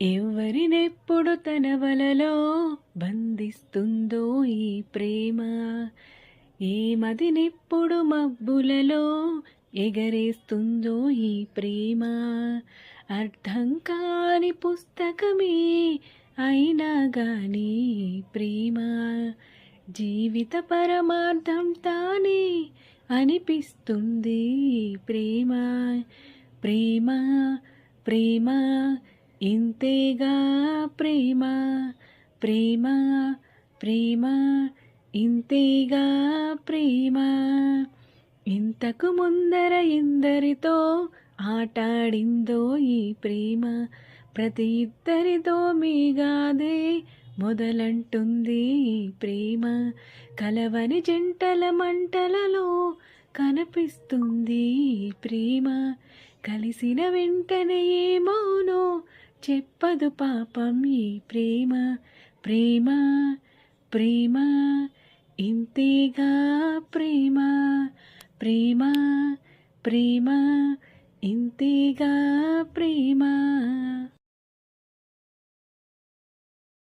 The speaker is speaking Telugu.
ఎవరినెప్పుడు తన వలలో బంధిస్తుందో ఈ ప్రేమ, ఏ మదినెప్పుడు మబ్బులలో ఎగరేస్తుందో ఈ ప్రేమ. అర్థం కాని పుస్తకమే అయినా గాని ప్రేమ, జీవిత పరమార్థం తానే అనిపిస్తుంది ప్రేమ. ప్రేమ ప్రేమ ఇంతేగా ప్రేమ, ప్రేమ ప్రేమ ఇంతేగా ప్రేమ. ఇంతకు ముందర ఎందరితో ఆటాడిందో ఈ ప్రేమ, ప్రతి ఇద్దరితో మీగాదే మొదలంటుంది ఈ ప్రేమ. కలవని జంటల మంటలలో కనిపిస్తుంది ఈ ప్రేమ, కలిసిన వెంటనే ఏమోనో చెప్పదు పాపం ఈ ప్రేమ. ప్రేమ ప్రేమ ఇంతేగా ప్రేమ, ప్రేమ ప్రేమ ఇంతేగా ప్రేమ.